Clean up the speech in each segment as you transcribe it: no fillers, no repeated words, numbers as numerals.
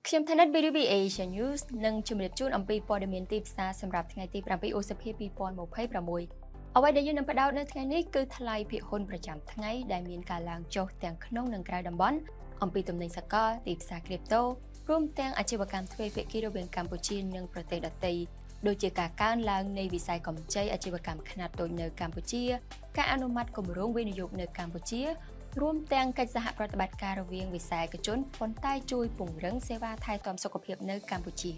ខ្ញុំថាណិត BDB Asia News នឹងជម្រាបជូនអំពីព័ត៌មានទីផ្សារសម្រាប់ថ្ងៃទី7ឧសភា2026អ្វីដែលយើងនឹងបដោតនៅថ្ងៃនេះគឺថ្លៃភាគហ៊ុនប្រចាំថ្ងៃដែលមានការឡើងចុះទាំងក្នុងនិងក្រៅតំបន់អំពីទំនិញសកលទីផ្សារគ្រីបតូរួមទាំងអាជីវកម្មទ្វេភាគីរវាងកម្ពុជានិងប្រទេសដទៃដូចជាការកើនឡើងនៃវិស័យកម្ចីអាជីវកម្មខ្នាតតូចនៅកម្ពុជាការអនុម័តគម្រោងវិនិយោគនៅកម្ពុជារួមទាំងកិច្ចសហប្រតិបត្តិការរវាងវិស័យឯកជនប៉ុន្តែជួយពង្រឹងសេវាថែទាំសុខភាពនៅកម្ពុជា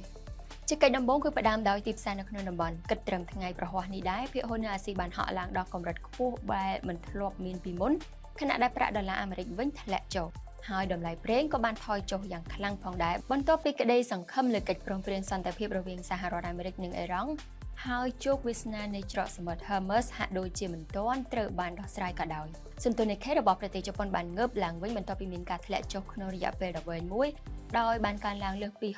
ជាកិច្ចដំបូងគឺផ្ដើមដោយទីផ្សារនៅក្នុងតំបន់គិតត្រឹមថ្ងៃប្រហ័សនេះដែរភាគហ៊ុននៅអាស៊ីបានហក់ឡើងដល់កម្រិតខ្ពស់បែបមិនធ្លាប់មានពីមុនខណៈដែលប្រាក់ដុល្លារអាមេរិកវិញធ្លាក់ចុះហើយតម្លៃប្រេងក៏បានថយចុះយ៉ាងខ្លាំងផងដែរបន្ទាប់ពីក្តីសង្ឃឹមលើកិច្ចព្រមព្រៀងសន្តិភាពរវាងសហរដ្ឋអាមេរិកនិងអ៊ីរ៉ង់ហើយជោគវាសនានៃច្រកសមុទ្រ Hormuz ហាក់ដូចជាមិនទាន់ត្រូវបានដោះស្រាយក៏ដោយសន្ទុះនៃខេរបស់ប្រទេសជប៉ុនបានងើបឡើងវិញបន្ទាប់ពីមានការធ្លាក់ចុះក្នុងរយៈពេលដ៏វែងមួយដោយបានកើនឡើងលើសពី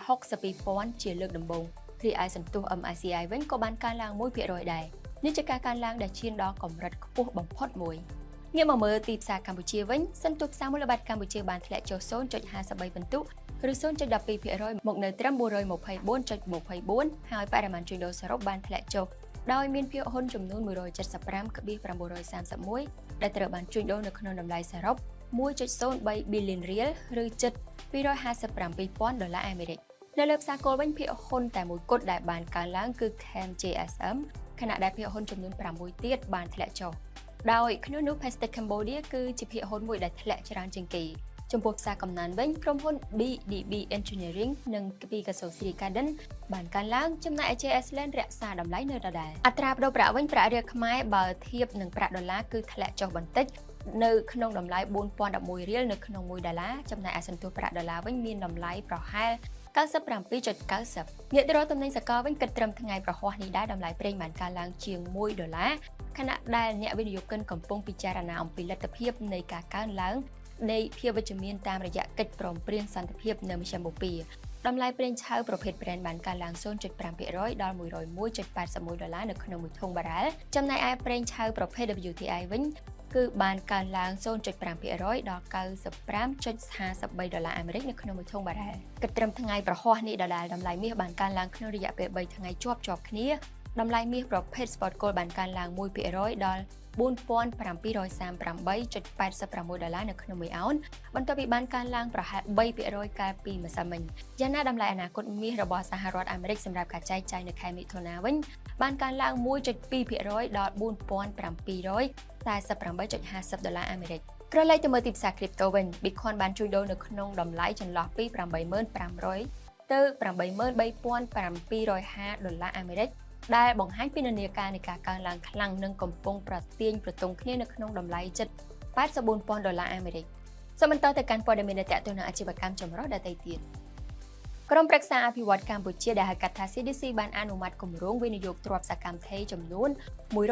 62,000 ជាលើកដំបូងរីឯសន្ទុះ MSCI វិញក៏បានកើនឡើង 1% ដែរនេះជាការកើនឡើងដែលឈានដល់កម្រិតខ្ពស់បំផុតមួយងាកមកមើលទីផ្សារកម្ពុជាវិញសន្ទុះផ្សារមូលបត្រកម្ពុជាបានធ្លាក់ចុះ 0.53 ពិន្ទុឬ 0.12% មកនៅត្រឹម 424.24 ហើយបរិមាណជួញដូរសរុបបានធ្លាក់ចុះដោយមានភាគហ៊ុនចំនួន 175.931 ដែលត្រូវបានជួញដូរនៅក្នុងតម្លៃសរុប 1.03 ប៊ីលានរៀលឬជិត$257,000អាមេរិកនៅលើផ្សារគោលវិញភាគហ៊ុនតែមួយគត់ដែលបានកើនឡើងគឺ CAM JSM ខណៈដែលភាគហ៊ុនចំនួន6ទៀតបានធ្លាក់ចុះដោយក្នុងនោះ Pestech Cambodia គឺជាភាគហ៊ុនមួយដែលធ្លាក់ច្រើនជាងគេចំពោះផ្សារកំណើនវិញក្រុមហ៊ុន BDB Engineering និងពីកាសូ Sri Garden បានកើនឡើងចំណែក JS Land រក្សាតម្លៃនៅដដែលអត្រាប្តូរប្រាក់វិញប្រាក់រៀលខ្មែរបើធៀបនឹងប្រាក់ដុល្លារគឺធ្លាក់ចុះបន្តិចនៅក្នុងតម្លៃ 4,011 រៀលនៅក្នុង$1ចំណែកឯសន្ទុះប្រាក់ដុល្លារវិញមានតម្លៃប្រហែល 97.90 ងាកទៅរកទំនិញសកលវិញគិតត្រឹមថ្ងៃប្រហ័សនេះដែរតម្លៃប្រេងបានកើនឡើងជាង$1ខណៈដែលអ្នកវិនិយោគិនកំពុងពិចារណាអំពីលទ្ធភាពនៃការកើនឡើងនៃភាវវិជ្ជមានតាមរយៈកិច្ចព្រមព្រៀងសន្តិភាពនៅមជ្ឈមបូព៌ាតម្លៃប្រេងឆៅប្រភេទ Brent បានកើនឡើង 0.5% ដល់$101.81នៅក្នុងមួយធុងបារ៉ែលចំណែកឯប្រេងឆៅប្រភេទ WTI វិញគឺបានកើនឡើង 0.5% ដល់$95.53អាមេរិកនៅក្នុងមួយធុងបារ៉ែលគិតត្រឹមថ្ងៃប្រហ័សនេះដដែលតម្លៃមាសបានកើនឡើងក្នុងរយៈពេល3ថ្ងៃជាប់គ្នាតម្លៃមាសប្រភេទ Spot Gold បានកើនឡើង 1% ដល់$4,738.86នៅក្នុង1អោនបន្ទាប់ពីបានកើនឡើងប្រហែល 3% កាលពីម្សិលមិញយ៉ាងណាតម្លៃអនាគតមាសរបស់សហរដ្ឋអាមេរិកសម្រាប់ការចែកចាយនៅខែមិថុនាវិញបានកើនឡើង 1.2% ដល់$4,748.50អាមេរិកក្រឡេកទៅមើលទីផ្សារគ្រីបតូវិញ Bitcoin បានជួញដូរនៅក្នុងតម្លៃចន្លោះពី $85,500 ទៅ $83,750 អាមេរិកដែលបង្ហាញពីនានាការនៃការកើនឡើងខ្លាំងនិងកំពុងប្រទាញប្រទង់គ្នានៅក្នុងតម្លៃជិត$84,000អាមេរិកសូមបន្តទៅកាន់ព័ត៌មានដែលទាក់ទងនឹងអាជីវកម្មចម្រុះដទៃទៀតក្រុមប្រឹក្សាអភិវឌ្ឍកម្ពុជាដែលហៅកាត់ថា CDC បានអនុម័តគម្រោងវិនិយោគទ្រព្យសកម្មថេរចំនួន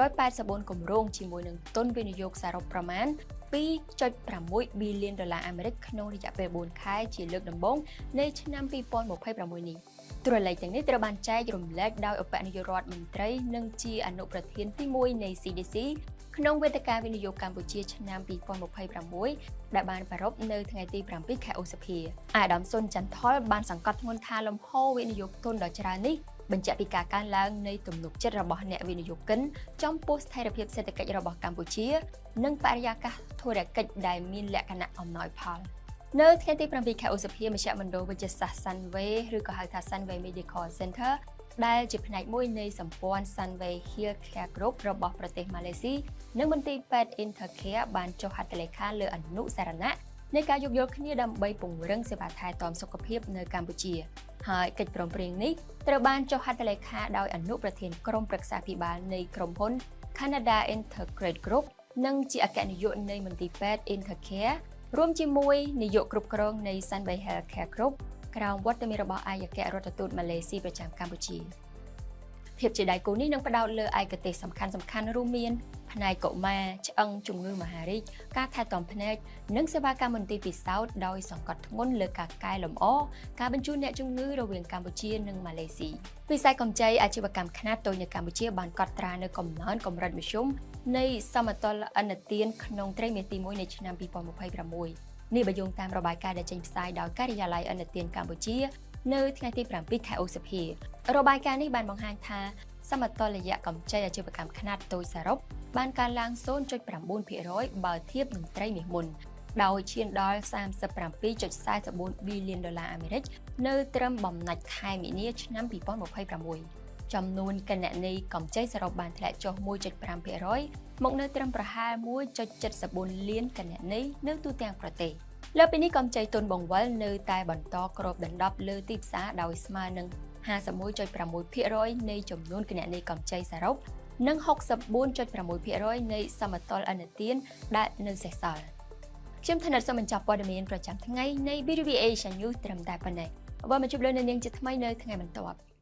184គម្រោងជាមួយនឹងទុនវិនិយោគសរុបប្រមាណ$2.6 ប៊ីលានអាមេរិកក្នុងរយៈពេល4ខែជាលើកដំបូងនៃឆ្នាំ2026នេះទូរលេខទាំងនេះត្រូវបានចែករំលែកដោយឧបនាយករដ្ឋមន្ត្រីនិងជាអនុប្រធានទី1នៃ CDC ក្នុងវេទិកាវិនិយោគកម្ពុជាឆ្នាំ2026ដែលបានប្រារព្ធនៅថ្ងៃទី7ខែឧសភាអាដាមសុនចន្ទថលបានសង្កត់ធ្ងន់ថាលំហូរវិនិយោគទុនដ៏ច្រើននេះបញ្ជាក់ពីការកើនឡើងនៃទំនុកចិត្តរបស់អ្នកវិនិយោគិនចំពោះស្ថិរភាពសេដ្ឋកិច្ចរបស់កម្ពុជានិងបរិយាកាសធុរកិច្ចដែលមានលក្ខណៈអំណោយផលនៅថ្ងៃទី7ខែឧសភាមជ្ឈមណ្ឌលវិទ្យាសាស្ត្រ Sunway ឬក៏ហៅថា Sunway Medical Center ដែលជាផ្នែកមួយនៃសម្ព័ន្ធ Sunway Healthcare Group របស់ប្រទេសម៉ាឡេស៊ីនិងមន្ទីរពេទ្យ Intercare បានចុះហត្ថលេខាលើអនុសារណៈនៃការយោគយល់គ្នាដើម្បីពង្រឹងសេវាថែទាំសុខភាពនៅកម្ពុជាហើយកិច្ចព្រមព្រៀងនេះត្រូវបានចុះហត្ថលេខាដោយអនុប្រធានក្រុមប្រឹក្សាភិបាលនៃក្រុមហ៊ុន Canada Integrate Group និងជាអគ្គនាយកនៃមន្ទីរពេទ្យ Intercareរួមជាមួយនាយកគ្រប់គ្រងនៃ Sunway Healthcare Group ក្រោមវត្តមានរបស់ឯកអគ្គរដ្ឋទូតម៉ាឡេស៊ីប្រចាំកម្ពុជាភាពជាដៃគូនេះនឹងផ្ដោតលើឯកទេសសំខាន់ៗរួមមានផ្នែកកុមារឆ្អឹងជំងឺមហារីកការថែទាំភ្នែកនិងសេវាកម្មមន្ទីរពិសោធន៍ដោយសង្កត់ធ្ងន់លើការកែលម្អការបញ្ជូនអ្នកជំងឺរវាងកម្ពុជានិងម៉ាឡេស៊ីវិស័យកម្ចីអាជីវកម្មខ្នាតតូចនៅកម្ពុជាបានកត់ត្រានៅកំណើនកម្រិតមធ្យមនៃសមតុល្យឥណទានក្នុងត្រីមាសទី1នៃឆ្នាំ2026 នេះបើយោងតាមរបាយការណ៍ដែលចេញផ្សាយដោយការិយាល័យឥណទានកម្ពុជា នៅថ្ងៃទី7 ខែឧសភារបាយការណ៍នេះបានបង្ហាញថាសមតុល្យកម្ចីអាជីវកម្មខ្នាតតូចសរុបបានកើនឡើង 0.9% បើធៀបនឹងត្រីមាសមុនដោយឈានដល់ 37.44 ប៊ីលានដុល្លារអាមេរិកនៅត្រឹមបំណាច់ខែមីនាឆ្នាំ2026ចំនួនគណនេយ្យកម្ចីសរុបបានធ្លាក់ចុះ 1.5% មកនៅត្រឹមប្រហែល 1.74 លានគណនេយ្យនៅទូទាំងប្រទេសលើពីនេះកម្ចីទុនបង្វិលនៅតែបន្តគ្របដណ្ដប់លើទីផ្សារដោយស្មើនឹង 51.6% នៃចំនួនគណនេយ្យកម្ចីសរុបនិង 64.6% នៃសមតុល្យឥណទានដែលនៅសេសសល់ខ្ញុំថនិតសូមបញ្ចប់ព័ត៌មានប្រចាំថ្ងៃនៃ BDV Asia News ត្រឹមតែប៉ុណ្ណេះបើមកជួបលោកអ្នកនាងជាថ្មីនៅថ្ងៃបន្ទាប់